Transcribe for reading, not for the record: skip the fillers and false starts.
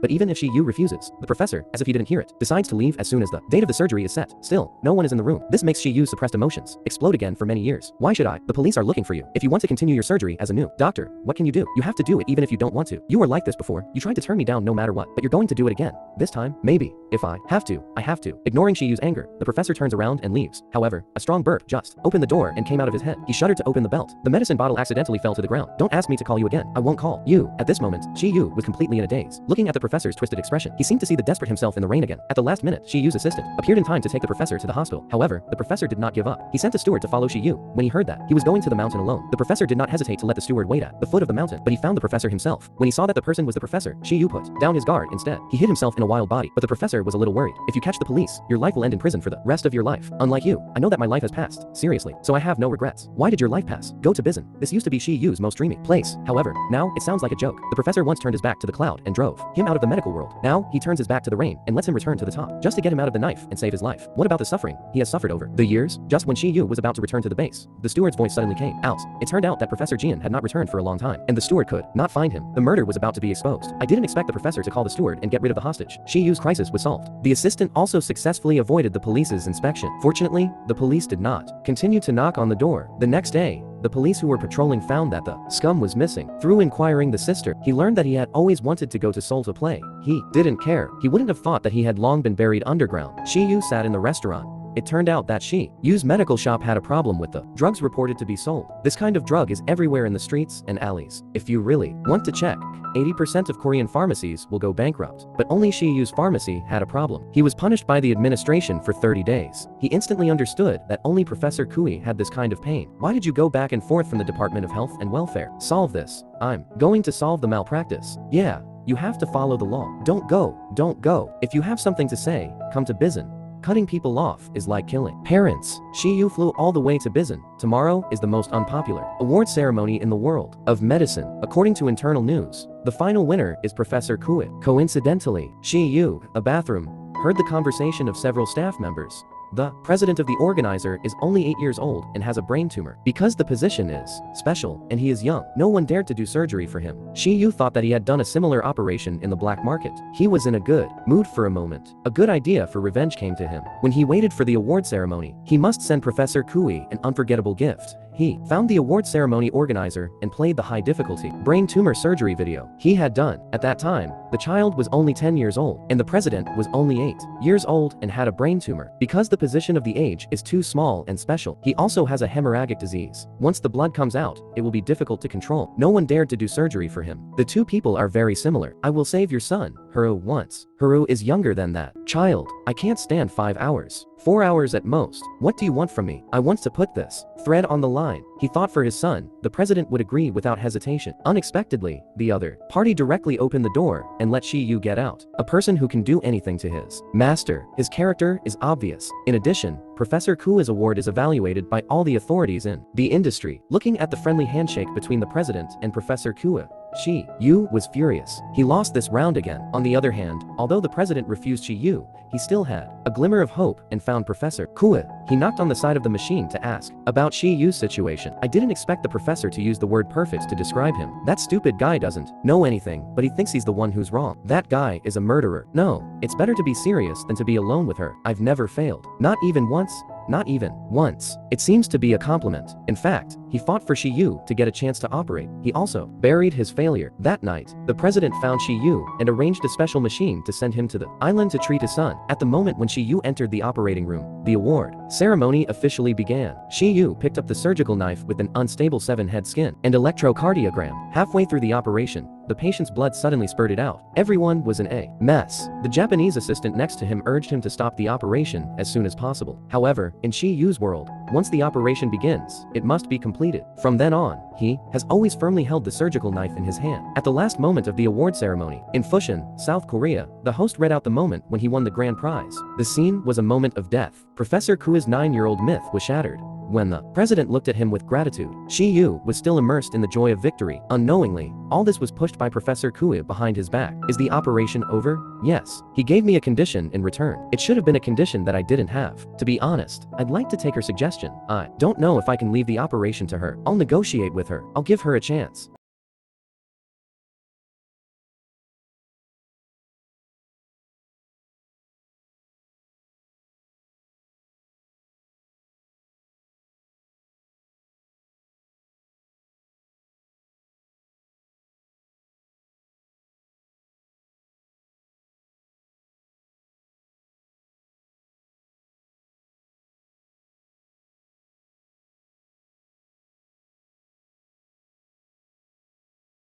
But even if Shi Yu refuses, the professor, as if he didn't hear it, decides to leave as soon as the date of the surgery is set. Still, no one is in the room. This makes Shi Yu's suppressed emotions explode again for many years. Why should I? The police are looking for you. If you want to continue your surgery as a new doctor, what can you do? You have to do it even if you don't want to. You were like this before. You tried to turn me down no matter what, but you're going to do it again. This time, maybe. If I have to, I have to. Ignoring Shi Yu's anger, the professor turns around and leaves. However, a strong burp just opened the door and came out of his head. He shuddered to open the belt. The medicine bottle accidentally fell to the ground. Don't ask me to call you again. I won't call you. At this moment, Shi Yu was completely in a daze. Looking at the professor's twisted expression, he seemed to see the desperate himself in the rain again. At the last minute, Shi Yu's assistant appeared in time to take the professor to the hospital. However, the professor did not give up. He sent a steward to follow Shi Yu. When he heard that, he was going to the mountain alone. The professor did not hesitate to let the steward wait at the foot of the mountain, but he found the professor himself. When he saw that the person was the professor, Shi Yu put down his guard instead. He hid himself in a wild body, but the professor was a little worried. If you catch the police, your life will end in prison for the rest of your life. Unlike you, I know that my life has passed, seriously, so I have no regrets. Why did your life pass? Go to Bizen. This used to be Shi Yu's most dreamy place. However, now it sounds like a joke. The professor once turned his back to the cloud and drove him out of the medical world. Now he turns his back to the rain and lets him return to the top, just to get him out of the knife and save his life. What about the suffering he has suffered over the years? Just when Shi Yu was about to return to the base, the steward's voice suddenly came out. It turned out that Professor Jian had not returned for a long time, and the steward could not find him. The murder was about to be exposed. I didn't expect the professor to call the steward and get rid of the hostage. Shi Yu's crisis was solved. The assistant also successfully avoided the police's inspection. Fortunately, the police did not continue to knock on the door. The next day, the police who were patrolling found that the scum was missing. Through inquiring the sister, he learned that he had always wanted to go to Seoul to play. He didn't care. He wouldn't have thought that he had long been buried underground. Shi Yu sat in the restaurant. It turned out that Shi Yu's medical shop had a problem with the drugs reported to be sold. This kind of drug is everywhere in the streets and alleys. If you really want to check, 80% of Korean pharmacies will go bankrupt. But only Shi Yu's pharmacy had a problem. He was punished by the administration for 30 days. He instantly understood that only Professor Kui had this kind of pain. Why did you go back and forth from the Department of Health and Welfare? Solve this. I'm going to solve the malpractice. Yeah, you have to follow the law. Don't go. Don't go. If you have something to say, come to Bizen. Cutting people off is like killing parents. Shi Yu flew all the way to Bizen. Tomorrow is the most unpopular award ceremony in the world of medicine. According to internal news, the final winner is Professor Kui. Coincidentally, Shi Yu, a bathroom, heard the conversation of several staff members. The president of the organizer is only 8 years old and has a brain tumor. Because the position is special and he is young, no one dared to do surgery for him. Shi Yu thought that he had done a similar operation in the black market. He was in a good mood for a moment. A good idea for revenge came to him. When he waited for the award ceremony, he must send Professor Kui an unforgettable gift. He found the award ceremony organizer and played the high difficulty brain tumor surgery video he had done. At that time, the child was only 10 years old and the president was only 8 years old and had a brain tumor. Because the position of the age is too small and special, he also has a hemorrhagic disease. Once the blood comes out, it will be difficult to control. No one dared to do surgery for him. The two people are very similar. I will save your son, Haru once. Haru is younger than that child. I can't stand 5 hours. 4 hours at most. What do you want from me? I want to put this thread on the line. He thought for his son, the president would agree without hesitation. Unexpectedly, the other party directly opened the door and let Shi Yu get out. A person who can do anything to his master. His character is obvious. In addition, Professor Kui's award is evaluated by all the authorities in the industry. Looking at the friendly handshake between the president and Professor Kui, Shi Yu was furious. He lost this round again. On the other hand, although the president refused Shi Yu, he still had a glimmer of hope and found Professor Kui. He knocked on the side of the machine to ask about Shi Yu's situation. I didn't expect the professor to use the word perfect to describe him. That stupid guy doesn't know anything, but he thinks he's the one who's wrong. That guy is a murderer. No, it's better to be serious than to be alone with her. I've never failed. Not even once. Not even once. It seems to be a compliment. In fact, he fought for Shi Yu to get a chance to operate. He also buried his failure. That night, the president found Shi Yu and arranged a special machine to send him to the island to treat his son. At the moment when Shi Yu entered the operating room, the award ceremony officially began. Shi Yu picked up the surgical knife with an unstable 7-head skin and electrocardiogram. Halfway through the operation, the patient's blood suddenly spurted out. Everyone was in a mess. The Japanese assistant next to him urged him to stop the operation as soon as possible. However, in Shi Yu's world, once the operation begins, it must be completed. From then on, he has always firmly held the surgical knife in his hand. At the last moment of the award ceremony, in Fushun, South Korea, the host read out the moment when he won the grand prize. The scene was a moment of death. Professor Kui's 9-year-old myth was shattered. When the president looked at him with gratitude, Shi Yu was still immersed in the joy of victory. Unknowingly, all this was pushed by Professor Kui behind his back. Is the operation over? Yes. He gave me a condition in return. It should have been a condition that I didn't have. To be honest, I'd like to take her suggestion. I don't know if I can leave the operation to her. I'll negotiate with her. I'll give her a chance.